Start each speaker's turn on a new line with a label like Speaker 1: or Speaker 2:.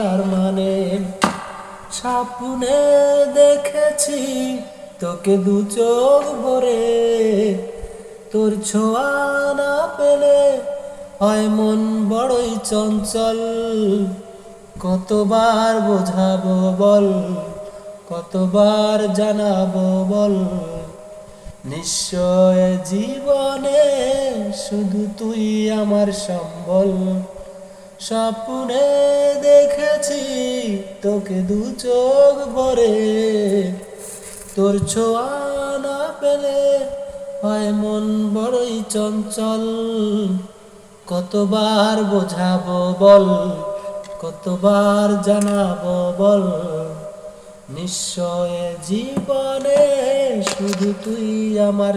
Speaker 1: ভালোবাসার মানে। স্বপ্নে দেখেছি তোকে দু চোখ ভরে, তোর ছোঁয়া না পেলে হয় মন বড়ই চঞ্চল। কতবার বোঝাবো বল, কতবার জানাবো বল, নিশ্চয় জীবনে শুধু তুই আমার সম্বল। স্বপ্নে দেখেছি তোকে দু চোখ ভরে, তোর ছোঁয়া না পেলে হয় মন বড়ই চঞ্চল। কতবার বোঝাবো বল, কতবার জানাবো বল, নিশ্চয় জীবনে শুধু তুই আমার